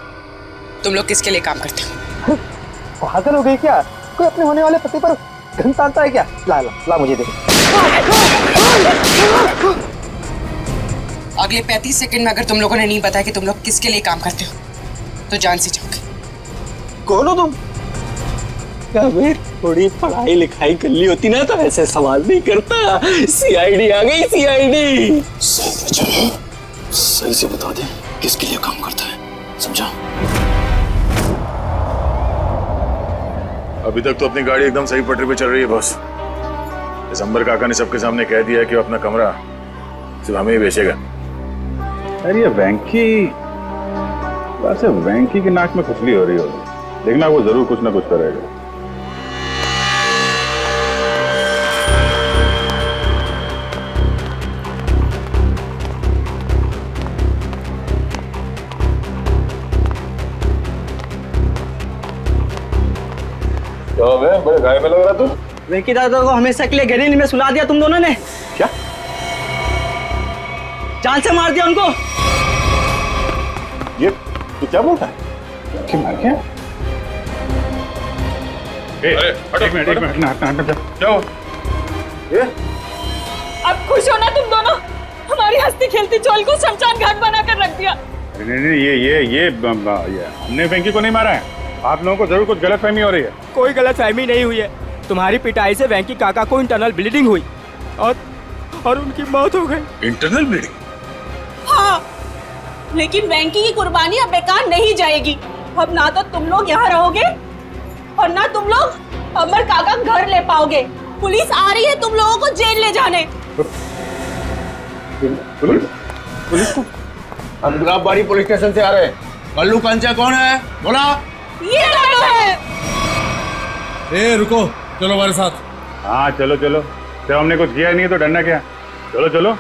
Speaker 21: तुम लोग किसके लिए काम करते हो?
Speaker 6: पागल हो गई क्या? कोई अपने होने वाले पति पर घन तानता है क्या? ला मुझे दे।
Speaker 21: अगले 35 सेकंड में अगर तुम लोगों ने नहीं बताया कि तुम लोग किसके लिए काम करते हो तो जान से जाओगे।
Speaker 13: कौन हो तुम? अबे थोड़ी पढ़ाई लिखाई कर ली होती ना तो ऐसे सवाल नहीं करता। सीआईडी आ गई, सीआईडी।
Speaker 7: सही से बता दे किसके लिए काम करता है, समझा?
Speaker 18: अभी तक तो अपनी गाड़ी एकदम सही पटरी पे चल रही है बॉस। दिसंबर काका ने सबके सामने कह दिया कि वो अपना कमरा सिर्फ हमें ही बेचेगा।
Speaker 15: अरे ये वेंकी, वैसे वेंकी की नाक में खुजली हो रही होगी, देखना वो जरूर कुछ ना कुछ करेगा।
Speaker 18: क्या बड़े गाय में लग रहा तू?
Speaker 6: वेंकी दादा को हमेशा के लिए गहरी में सुला दिया तुम दोनों ने।
Speaker 18: क्या?
Speaker 6: जान से मार दिया उनको।
Speaker 18: ये तू क्या बोलता है? कि मार क्या?
Speaker 19: एक मिनट
Speaker 18: क्या हो? ये?
Speaker 20: अब खुश हो ना तुम दोनों? हमारी हंसती खेलती चोल को शमशान घाट बनाकर रख दिया।
Speaker 19: नहीं, ये हमने वेंकी को नहीं मारा है। आप लोगों को जरूर कुछ गलतफहमी हो रही है।
Speaker 6: कोई गलतफहमी नहीं हुई है। तुम्हारी पिटाई से वेंकी काका को इंटरनल ब्लीडिंग हुई और उनकी मौत हो गई।
Speaker 18: Internal bleeding?
Speaker 20: हाँ, लेकिन वेंकी की कुर्बानी अब बेकार नहीं जाएगी। अब ना तो तुम लोग यहाँ रहोगे और ना तुम लोग अमर काका घर ले पाओगे। पुलिस आ रही है तुम लोगों को जेल ले जाने।
Speaker 18: पुलिस को? हम गुलाबबाड़ी पुलिस स्टेशन से आ रहे हैं। कल्लू कंचा कौन है? बोला।
Speaker 20: ये दोनों है।
Speaker 18: ए रुको, चलो हमारे साथ।
Speaker 19: हाँ चलो चलो, जब हमने कुछ किया नहीं तो डरना क्या? चलो चलो।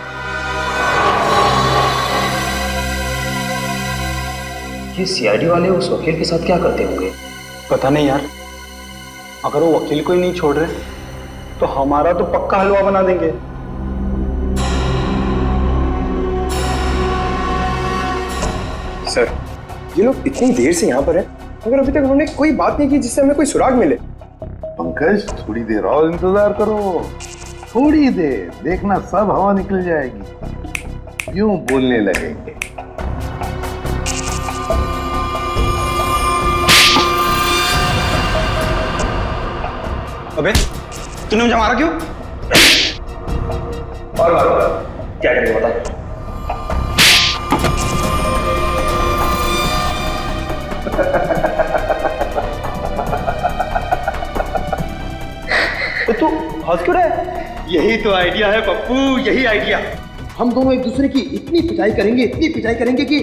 Speaker 6: ये सीआईडी वाले उस वकील के साथ क्या करते होंगे? पता नहीं यार। अगर वो वकील को ही नहीं छोड़ रहे तो हमारा तो पक्का हलवा बना देंगे।
Speaker 1: सर, ये लोग इतनी देर से यहाँ पर हैं, मगर अभी तक उन्होंने कोई बात नहीं की जिससे हमें कोई सुराग मिले।
Speaker 4: पंकज, थोड़ी देर और इंतजार करो। थोड़ी देर, देखना सब हवा निकल जाएगी। यूं बोलने लगेंगे।
Speaker 1: अबे, तूने मुझे मारा क्यों? और मारो, क्या करेंगे बता? तो तू हंस क्यों रहा है? यही तो आइडिया है पप्पू, यही आइडिया। हम दोनों एक दूसरे की इतनी पिटाई करेंगे कि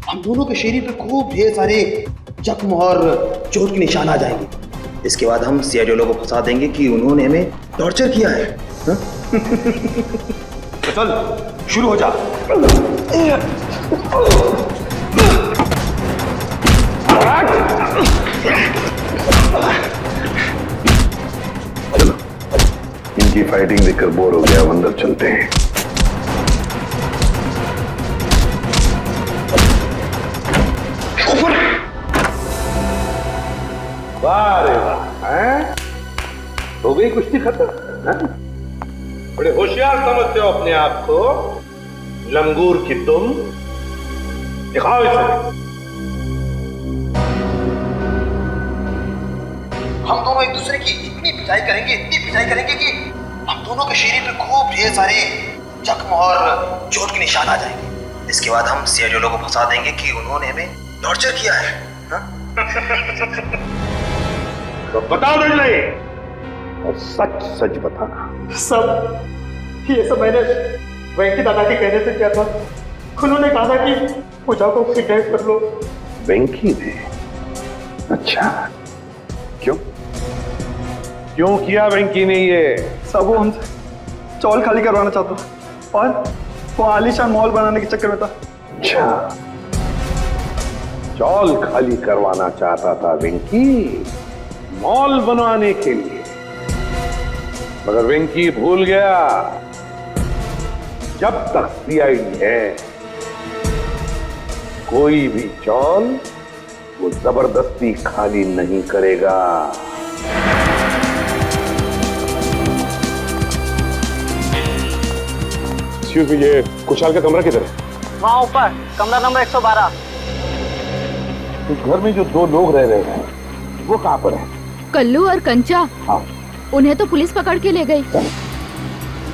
Speaker 1: हम दोनों के शरीर पे खूब ढेर सारे जख्म और चोट के निशान आ जाएंगे। इसके बाद हम सीआईडी लोगों को फंसा देंगे कि उन्होंने हमें टॉर्चर किया है। तो चल शुरू हो जा।
Speaker 4: चलो, इनकी फाइटिंग देखकर बोर हो गया, अंदर चलते हैं। वाह रे वाह, हैं? हो गई कुश्ती खत्म, हैं? बड़े होशियार समझते हो अपने आप को, लंगूर की तुम। दिखाओ इसे।
Speaker 1: हम दोनों एक दूसरे की इतनी पिटाई करेंगे कि हम दोनों के शरीर पे खूब ढेर सारे जख्म और चोट के निशान आ जाएंगे। इसके बाद हम सीआईडी वालों को फंसा देंगे कि उन्होंने हमें टॉर्चर किया है।
Speaker 4: तो बताओ नहीं, और सच सच बताना।
Speaker 1: सब ये सब मैंने वेंकी दादा के कहने से किया था। उन्होंने कहा था कि पूजा को किडनैप कर लो।
Speaker 4: वेंकी ने? अच्छा, क्यों क्यों किया वेंकी ने ये?
Speaker 11: सब वो हमसे चौल खाली करवाना चाहता था और वो आलीशान मॉल बनाने के चक्कर में था।
Speaker 4: अच्छा, चौल खाली करवाना चाहता था वेंकी, मॉल बनवाने के लिए। मगर वेंकी भूल गया, जब तक सीआईडी है कोई भी चौल वो जबरदस्ती खाली नहीं करेगा।
Speaker 15: ये कुशाल का कमरा किधर है?
Speaker 6: वहाँ ऊपर, कमरा नंबर 112।
Speaker 4: उस घर में जो दो लोग रह रहे हैं वो कहाँ पर है?
Speaker 22: कल्लू और कंचा।
Speaker 4: हाँ।
Speaker 22: उन्हें तो पुलिस पकड़ के ले गई।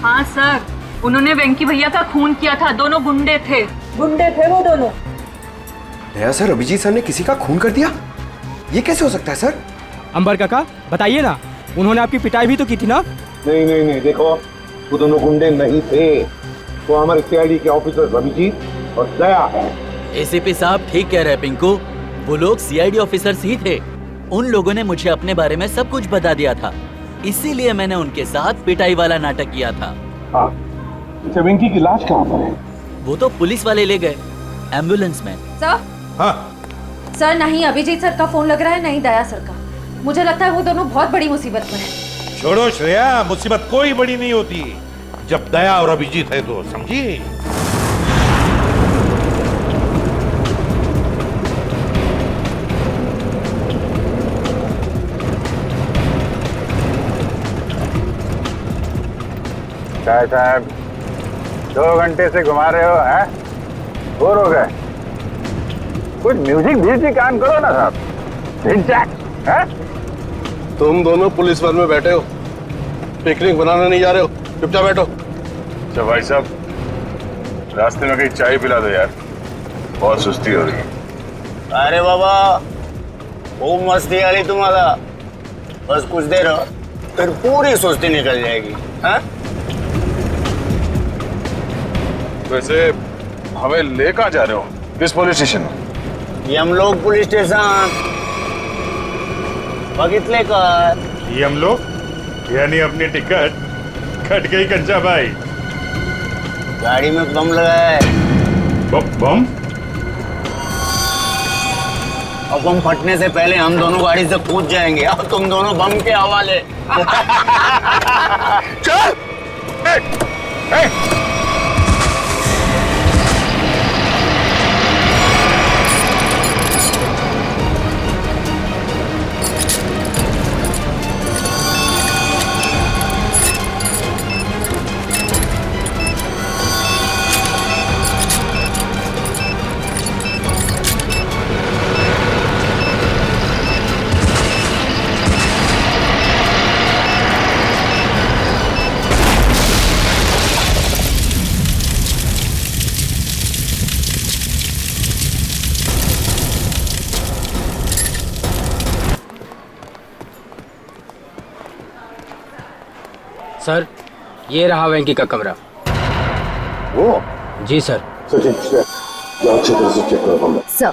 Speaker 3: हाँ सर, उन्होंने वेंकी भैया का खून किया था। दोनों गुंडे थे वो दोनों।
Speaker 23: नया सर, अभिजीत सर ने किसी का खून कर दिया? ये कैसे हो सकता है सर?
Speaker 6: अंबर काका बताइए ना, उन्होंने आपकी पिटाई भी तो की थी ना?
Speaker 4: नहीं, देखो वो दोनों गुंडे नहीं थे, वो हमारे सीआईडी के ऑफिसर अभिजीत और दया है।
Speaker 7: एसीपी साहब ठीक कह रहे हैं पिंकू, वो लोग सीआईडी ऑफिसर्स ही थे। उन लोगों ने मुझे अपने बारे में सब कुछ बता दिया था, इसीलिए मैंने उनके साथ पिटाई वाला नाटक किया था।
Speaker 4: हाँ, वेंकी की लाश कहाँ पर है?
Speaker 7: वो तो पुलिस वाले ले गए एम्बुलेंस में।
Speaker 22: सर?
Speaker 4: हाँ
Speaker 22: सर, नहीं अभिजीत सर का फोन लग रहा है, नहीं दया सर का। मुझे लगता है वो दोनों बहुत बड़ी मुसीबत में हैं।
Speaker 18: छोड़ो श्रेया, मुसीबत कोई बड़ी नहीं होती जब दया और अभिजीत है तो, समझी?
Speaker 10: चाय साहब 2 घंटे से घुमा रहे हो, हैं? बोर हो गए? कुछ म्यूजिक काम करो ना साहब।
Speaker 4: तुम दोनों पुलिस वन में बैठे हो, पिकनिक बनाने नहीं जा रहे हो, चुपचाप बैठो।
Speaker 15: अच्छा भाई साहब, रास्ते में कहीं चाय पिला दो यार, बहुत सुस्ती हो रही है।
Speaker 13: अरे बाबा, खूब मस्ती आ रही तुम्हारा। बस कुछ देर फिर पूरी सुस्ती निकल जाएगी। हाँ?
Speaker 15: वैसे हमें ले कहाँ जा रहे हो? किस पुलिस स्टेशन?
Speaker 13: यमलोक पुलिस स्टेशन। बघितले का?
Speaker 18: यमलोक यानी अपनी टिकट कट गई कंचा भाई।
Speaker 13: गाड़ी में बम लगा है।
Speaker 18: बम?
Speaker 13: और बम फटने से पहले हम दोनों गाड़ी से कूद जाएंगे और तुम दोनों बम के हवाले।
Speaker 18: चल!
Speaker 6: सर, ये रहा वेंकी का कमरा।
Speaker 4: वो?
Speaker 6: जी सर।
Speaker 4: अच्छी तरह से चेक करो कमरा।
Speaker 22: सर।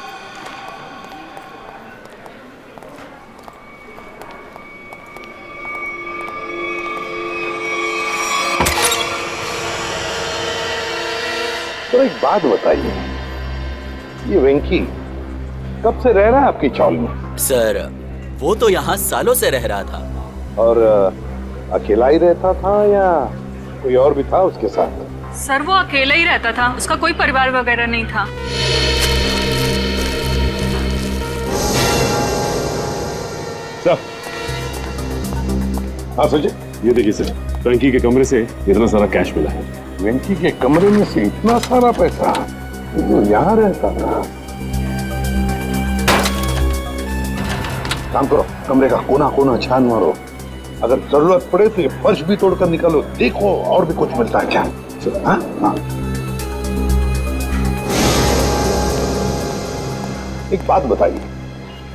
Speaker 4: तो एक बात बताइए, ये वेंकी कब से रह रहा है आपकी चौल में?
Speaker 7: सर, वो तो यहाँ सालों से रह रहा था।
Speaker 4: और अकेला ही रहता था या कोई और भी था उसके साथ?
Speaker 3: सर, वो अकेला ही रहता था, उसका कोई परिवार वगैरह नहीं था।
Speaker 15: सर हाँ सर जी, ये देखिए सर, वेंकी के कमरे से इतना सारा कैश मिला है।
Speaker 4: वेंकी के कमरे में से इतना सारा पैसा जो यहाँ रहता था। काम करो, कमरे का कोना कोना छान मारो, अगर जरूरत पड़े तो ये फर्श भी तोड़कर निकालो, देखो और भी कुछ मिलता है क्या। हाँ हाँ। एक बात बताइए,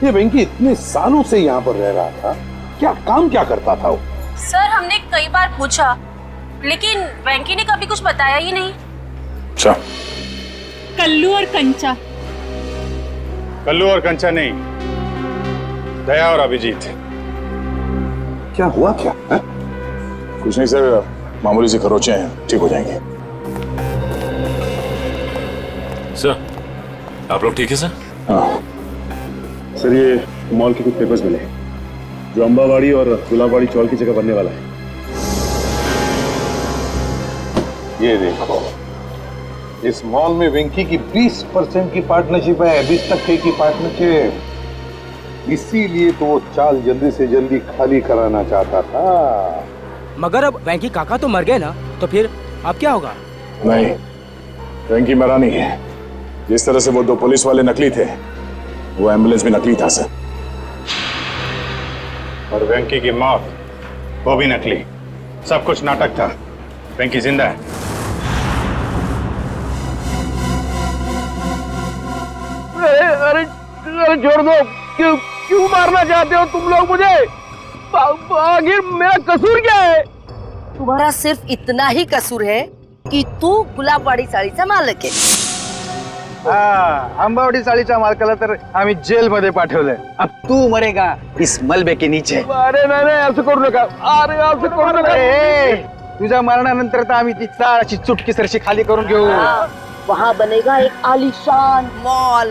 Speaker 4: ये वेंकी इतने सालों से यहाँ पर रह रहा था, क्या करता था वो?
Speaker 20: सर हमने कई बार पूछा, लेकिन वेंकी ने कभी कुछ बताया ही नहीं।
Speaker 18: अच्छा,
Speaker 20: कल्लू और कंचा।
Speaker 18: कल्लू और कंचा नहीं, दया और अभिजीत।
Speaker 4: क्या हुआ क्या है?
Speaker 18: कुछ नहीं सर, मामूली से खरोचे हैं, ठीक हो जाएंगे।
Speaker 15: सर आप लोग ठीक है सर?
Speaker 18: हाँ
Speaker 15: सर ये मॉल के कुछ पेपर्स मिले जो अंबावाड़ी और गुलाबवाड़ी चौल की जगह बनने वाला है।
Speaker 4: ये देखो, इस मॉल में वेंकी की 20% की पार्टनरशिप है, 20% की पार्टनरशिप। इसीलिए तो वो चाल जल्दी से जल्दी खाली कराना चाहता था।
Speaker 6: मगर अब वेंकी काका तो मर गए ना, तो फिर अब क्या होगा?
Speaker 18: नहीं, वेंकी मरा नहीं है। जिस तरह से वो 2 पुलिस वाले नकली थे, वो एम्बुलेंस भी नकली था सर। और वेंकी की मौत, वो भी नकली। सब कुछ नाटक था। वेंकी जिंदा है।
Speaker 4: अरे छोड़ दो, क्यों मारना चाहते हो तुम लोग मुझे? आखिर मेरा कसूर क्या है?
Speaker 2: तुम्हारा सिर्फ इतना ही कसूर है कि तू गुलाबवाडी चाळीचा मालक आहे।
Speaker 11: आंबावडी चाळीच्या मालकाला तर आम्ही जेल मध्ये पाठवलंय। अब तू मरेगा इस मलबे के नीचे।
Speaker 4: अरे नाही असं करू नका, अरे असं करू नका।
Speaker 11: तुझ्या मरणानंतर तर आम्ही ती चाळ अशी चुटकी सरशी खाली करून घेऊ।
Speaker 2: वहाँ बनेगा एक आलीशान मॉल।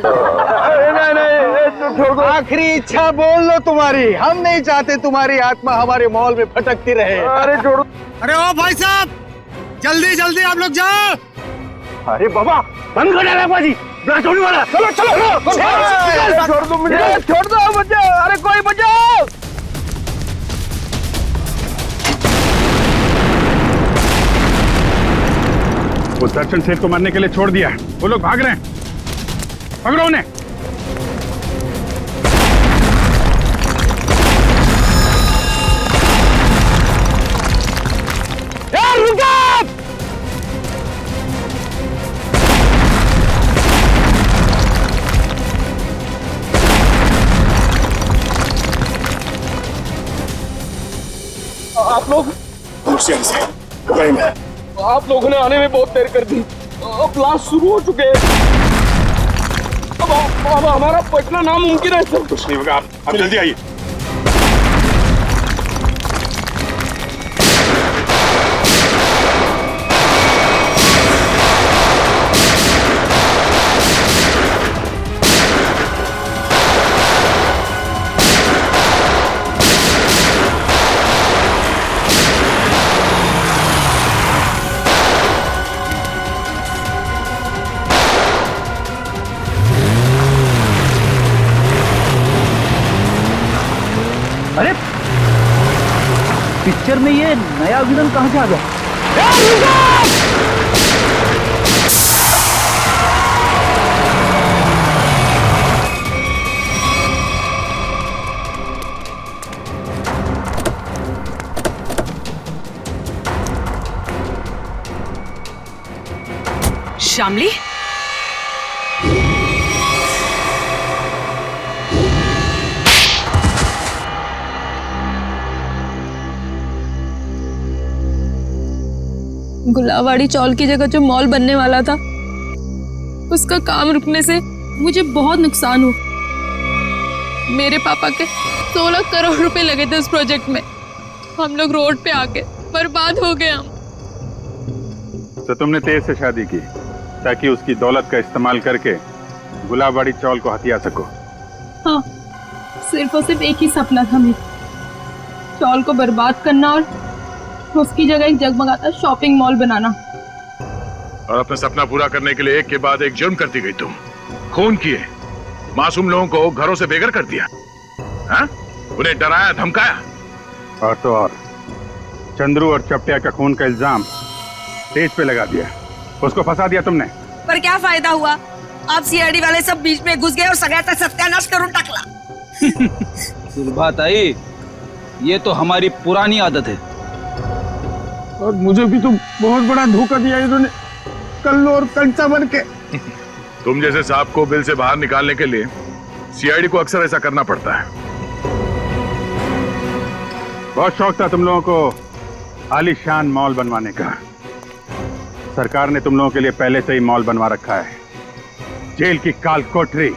Speaker 11: आखिरी इच्छा बोल लो तुम्हारी, हम नहीं चाहते तुम्हारी आत्मा हमारे मॉल में भटकती रहे।
Speaker 4: अरे छोड़ो।
Speaker 6: अरे ओ भाई साहब, जल्दी जल्दी आप लोग जाओ।
Speaker 4: अरे बाबा, बंद कर डाला बाजी, ब्लास्ट होने वाला। चलो छोड़ दो मुझे, छोड़ दो मुझे। अरे कोई बचाओ।
Speaker 18: वो दर्शन सेठ को मारने के लिए छोड़ दिया, वो लोग भाग रहे हैं। पकड़ो उन्हें।
Speaker 19: आप लोग
Speaker 18: पकड़ेंगे।
Speaker 19: आप लोगों ने आने में बहुत देर कर दी। अब ब्लास्ट शुरू हो चुके हैं। अब हमारा बचना नामुमकिन है सर।
Speaker 18: कुछ नहीं होगा, आप जल्दी आइए।
Speaker 11: अरे पिक्चर में ये नया विलन कहाँ से आ गया?
Speaker 21: श्यामली,
Speaker 17: गुलाबवाड़ी चौल की जगह जो मॉल बनने वाला था, उसका काम रुकने से मुझे बहुत नुकसान हुआ। मेरे पापा के 16 करोड़ रुपए लगे थे उस प्रोजेक्ट में। हम लोग रोड पे आके बर्बाद हो गए। हम
Speaker 18: तो तुमने तेज से शादी की ताकि उसकी दौलत का इस्तेमाल करके गुलाबवाड़ी चौल को हथिया सको।
Speaker 17: हाँ, सिर्फ और सिर्फ एक ही सपना था मेरा, चौल को बर्बाद करना और उसकी जगह एक जगमगाता शॉपिंग मॉल बनाना।
Speaker 18: और अपना सपना पूरा करने के लिए एक के बाद एक जुर्म करती गई तुम। खून किए, मासूम लोगों को घरों से बेघर कर दिया। हाँ? उन्हें डराया धमकाया। और तो और चंद्रू और चपटिया का खून का इल्जाम तेज पे लगा दिया, उसको फंसा दिया तुमने।
Speaker 2: पर क्या फायदा हुआ? आप सीआईडी वाले सब बीच में घुस गए और सगळ्याचा सत्यानाश करून टाकला।
Speaker 8: सुरभाताई, ये तो हमारी पुरानी आदत है।
Speaker 18: और मुझे भी तो बहुत बड़ा धोखा दिया इन्होंने, कल्लू और कंचा बन के। तुम जैसे सांप को बिल से बाहर निकालने के लिए सीआईडी को अक्सर ऐसा करना पड़ता है। बहुत शौक था तुम लोगों को आलीशान मॉल बनवाने का। सरकार ने तुम लोगों के लिए पहले से ही मॉल बनवा रखा है, जेल की काल कोठरी